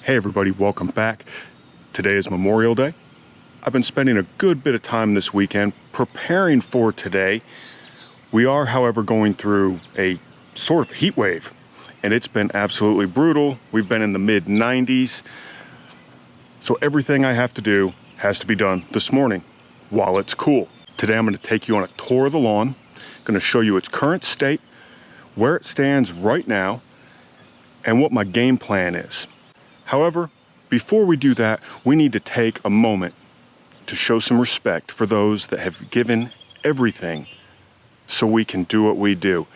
Hey everybody, welcome back. Today is Memorial Day. I've been spending a good bit of time this weekend preparing for today. We are, however, going through a sort of heat wave, and it's been absolutely brutal. We've been in the mid-90s, so everything I have to do has to be done this morning while it's cool. Today I'm going to take you on a tour of the lawn. I'm going to show you its current state, where it stands right now, and what my game plan is. However, before we do that, we need to take a moment to show some respect for those that have given everything so we can do what we do.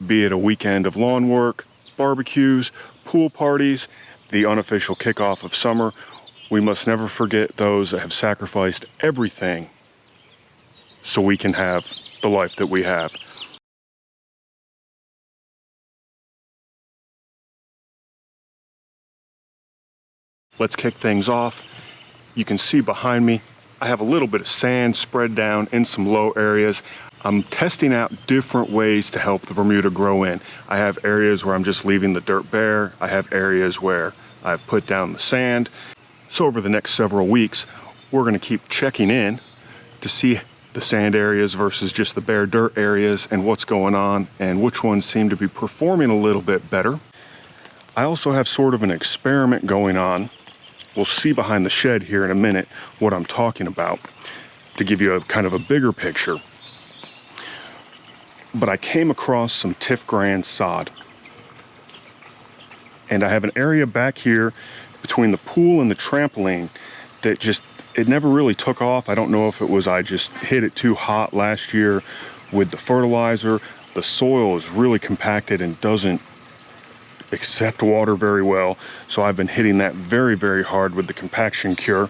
Be it a weekend of lawn work, barbecues, pool parties, the unofficial kickoff of summer, we must never forget those that have sacrificed everything so we can have the life that we have. Let's kick things off. You can see behind me, I have a little bit of sand spread down in some low areas. I'm testing out different ways to help the Bermuda grow in. I have areas where I'm just leaving the dirt bare. I have areas where I've put down the sand. So over the next several weeks, we're gonna keep checking in to see the sand areas versus just the bare dirt areas and what's going on and which ones seem to be performing a little bit better. I also have sort of an experiment going on. We'll see behind the shed here in a minute what I'm talking about to give you a kind of a bigger picture. But I came across some Tifgran sod. And I have an area back here between the pool and the trampoline that just, it never really took off. I don't know if it was I just hit it too hot last year with the fertilizer. The soil is really compacted and doesn't accept water very well, so I've been hitting that very, very hard with the compaction cure,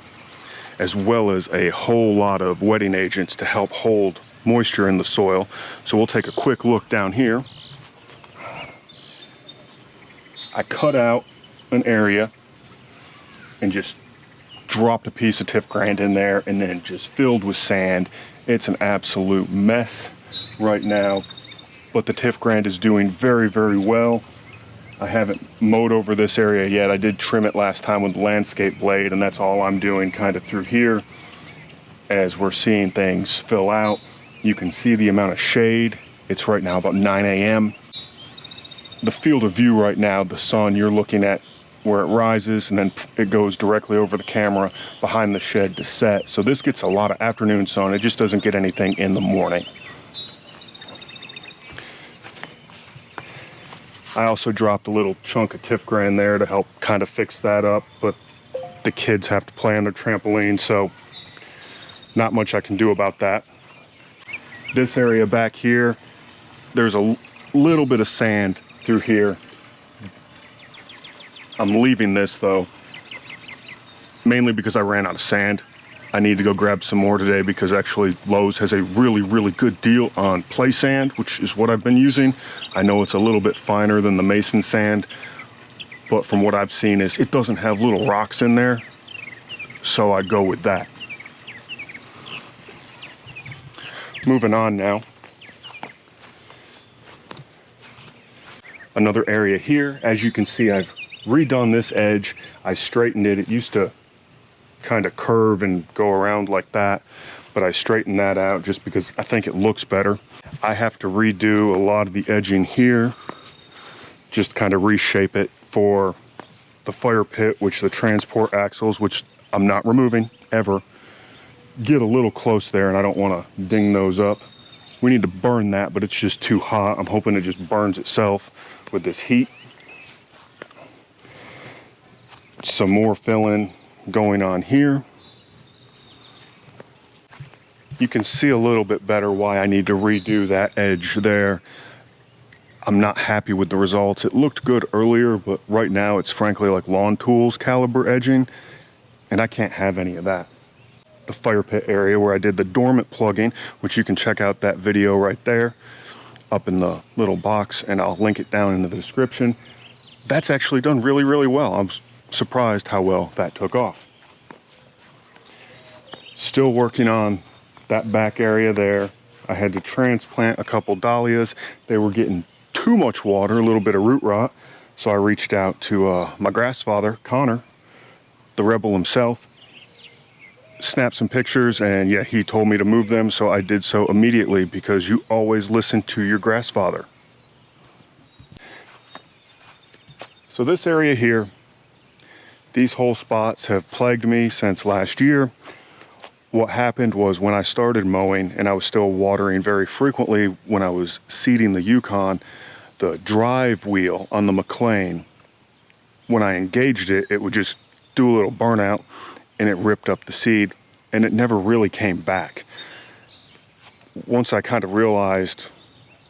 as well as a whole lot of wetting agents to help hold moisture in the soil. So we'll take a quick look down here. I cut out an area and just dropped a piece of Tifgran in there and then just filled with sand. It's an absolute mess right now, but the Tifgran is doing very, very well. I haven't mowed over this area yet. I did trim it last time with the landscape blade, and that's all I'm doing kind of through here. As we're seeing things fill out, you can see the amount of shade. It's right now about 9 a.m. The field of view right now, the sun you're looking at where it rises and then it goes directly over the camera behind the shed to set. So this gets a lot of afternoon sun. It just doesn't get anything in the morning. I also dropped a little chunk of Tifgran there to help kind of fix that up, but the kids have to play on their trampoline, so not much I can do about that. This area back here, there's a little bit of sand through here. I'm leaving this though, mainly because I ran out of sand. I need to go grab some more today because actually Lowe's has a really, really good deal on play sand, which is what I've been using. I know it's a little bit finer than the Mason sand, but from what I've seen is it doesn't have little rocks in there, so I go with that. Moving on now. Another area here, as you can see, I've redone this edge. I straightened it. It used to kind of curve and go around like that, but I straightened that out just because I think it looks better. I have to redo a lot of the edging here, just kind of reshape it for the fire pit, which the transport axles, which I'm not removing ever, get a little close there and I don't want to ding those up. We need to burn that, but it's just too hot. I'm hoping it just burns itself with this heat. Some more filling going on here. You can see a little bit better why I need to redo that edge there. I'm not happy with the results. It looked good earlier, but right now it's frankly like lawn tools caliber edging, and I can't have any of that. The fire pit area where I did the dormant plugging, which you can check out that video right there up in the little box, and I'll link it down in the description. That's actually done really, really well. I'm surprised how well that took off. Still working on that back area there. I had to transplant a couple dahlias. They were getting too much water, a little bit of root rot. So I reached out to my grass father, Connor, the rebel himself, snapped some pictures, and yeah, he told me to move them, so I did so immediately because you always listen to your grass father. So this area here, these whole spots have plagued me since last year. What happened was when I started mowing, and I was still watering very frequently when I was seeding the Yukon, the drive wheel on the McLean, when I engaged it, it would just do a little burnout and it ripped up the seed, and it never really came back. Once I kind of realized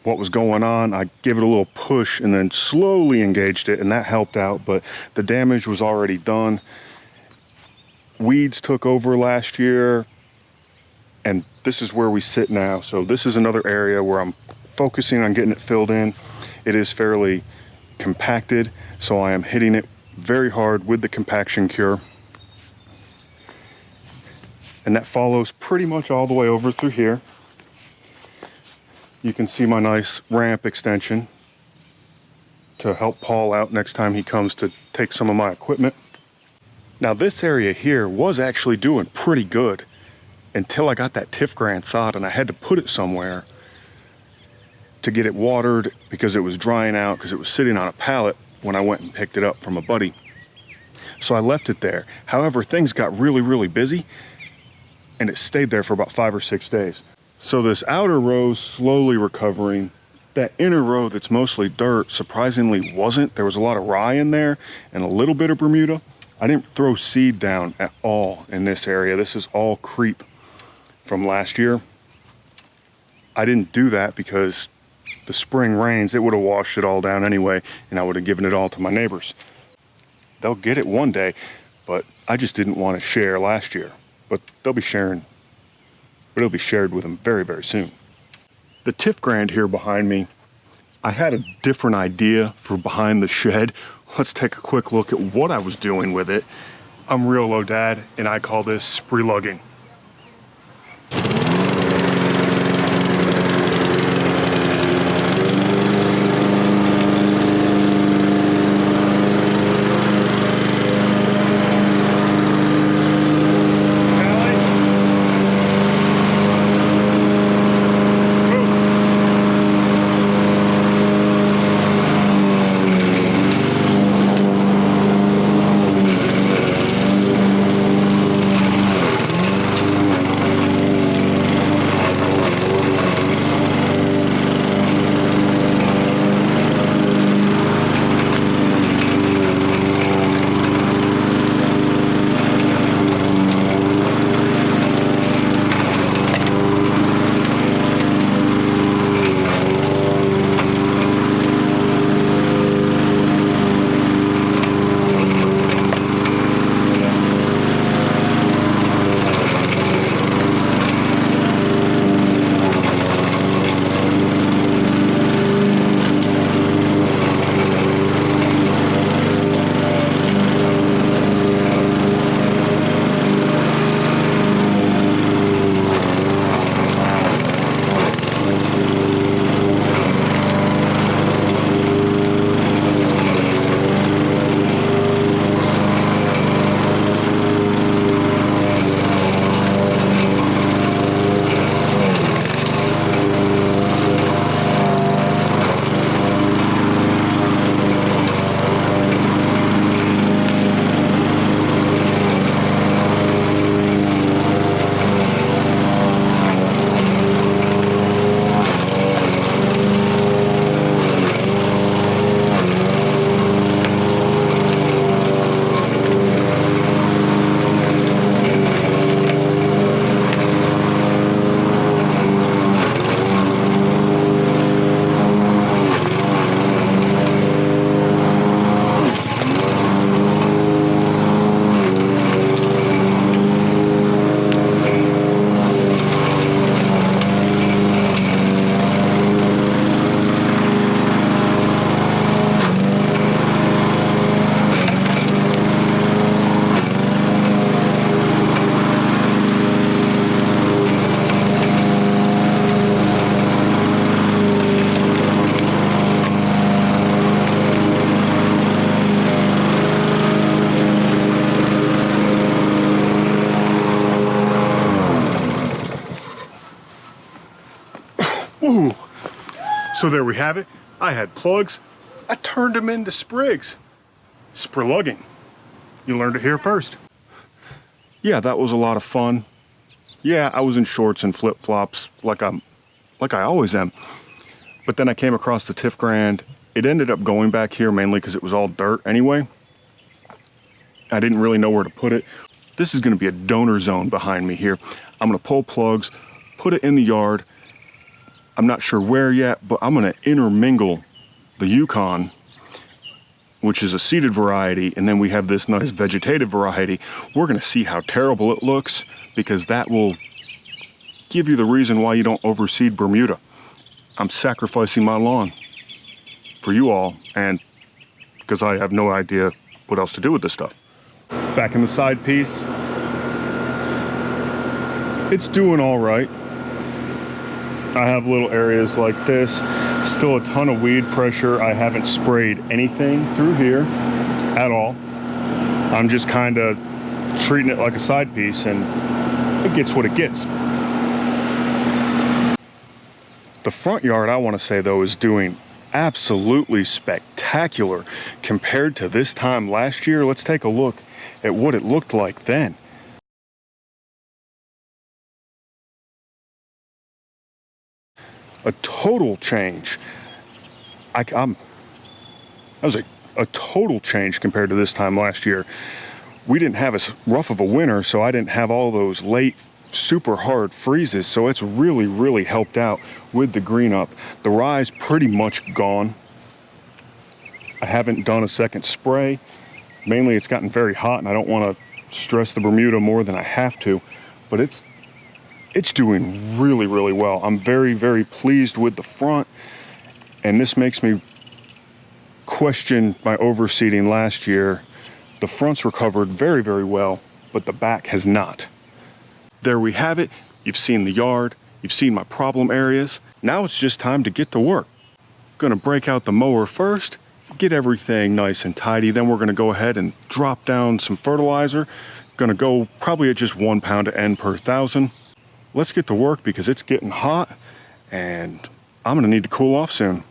what was going on, I gave it a little push and then slowly engaged it, and that helped out, but the damage was already done. Weeds took over last year, and this is where we sit now. So this is another area where I'm focusing on getting it filled in. It is fairly compacted, so I am hitting it very hard with the compaction cure. And that follows pretty much all the way over through here. You can see my nice ramp extension to help Paul out next time he comes to take some of my equipment. Now this area here was actually doing pretty good until I got that Tifgran sod, and I had to put it somewhere to get it watered because it was drying out because it was sitting on a pallet when I went and picked it up from a buddy. So I left it there. However, things got really busy, and it stayed there for about 5 or 6 days. So this outer row's slowly recovering. That inner row that's mostly dirt surprisingly wasn't. There was a lot of rye in there and a little bit of Bermuda. I didn't throw seed down at all in this area. This is all creep from last year. I didn't do that because the spring rains, it would have washed it all down anyway, and I would have given it all to my neighbors. They'll get it one day, but I just didn't want to share last year. But they'll be sharing, but it'll be shared with them very soon. The Tifgran here behind me, I had a different idea for behind the shed. Let's take a quick look at what I was doing with it. I'm Real Low Dad, and I call this spree-lugging. So there we have it. I had plugs. I turned them into sprigs. Sprugging. You learned it here first. Yeah, that was a lot of fun. Yeah, I was in shorts and flip-flops like I always am. But then I came across the TIF Grand. It ended up going back here mainly because it was all dirt anyway. I didn't really know where to put it. This is gonna be a donor zone behind me here. I'm gonna pull plugs, put it in the yard. I'm not sure where yet, but I'm gonna intermingle the Yukon, which is a seeded variety, and then we have this nice vegetative variety. We're gonna see how terrible it looks, because that will give you the reason why you don't overseed Bermuda. I'm sacrificing my lawn for you all, and because I have no idea what else to do with this stuff. Back in the side piece. It's doing all right. I have little areas like this. Still a ton of weed pressure. I haven't sprayed anything through here at all. I'm just kind of treating it like a side piece, and it gets what it gets. The front yard, I want to say though, is doing absolutely spectacular compared to this time last year. Let's take a look at what it looked like then. A total change. That was a total change compared to this time last year. We didn't have as rough of a winter, so I didn't have all those late super hard freezes, so it's really helped out with the green up. The rye's pretty much gone. I haven't done a second spray. Mainly it's gotten very hot and I don't want to stress the Bermuda more than I have to, but it's doing really well. I'm very pleased with the front, and this makes me question my overseeding last year. The front's recovered very well, but the back has not. There we have it. You've seen the yard, you've seen my problem areas. Now it's just time to get to work. Gonna break out the mower first, get everything nice and tidy, then we're gonna go ahead and drop down some fertilizer. Gonna go probably at just 1 pound to N per 1,000. Let's get to work because it's getting hot and I'm gonna need to cool off soon.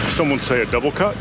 Someone say a double cut.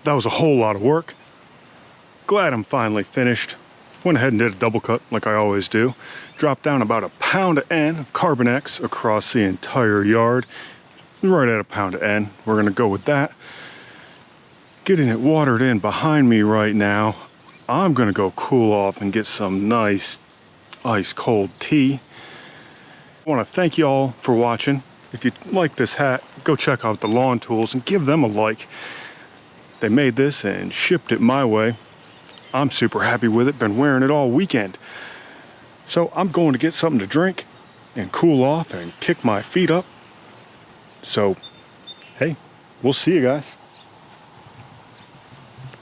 that was a whole lot of work. Glad I'm finally finished. Went ahead and did a double cut like I always do. Dropped down about a pound of N of Carbonex across the entire yard. Right at a pound of N. We're gonna go with that. Getting it watered in behind me right now. I'm gonna go cool off and get some nice ice cold tea. I wanna thank you all for watching. If you like this hat, go check out the Lawn Tools and give them a like. They made this and shipped it my way. I'm super happy with it, been wearing it all weekend. So I'm going to get something to drink and cool off and kick my feet up. So, hey, we'll see you guys.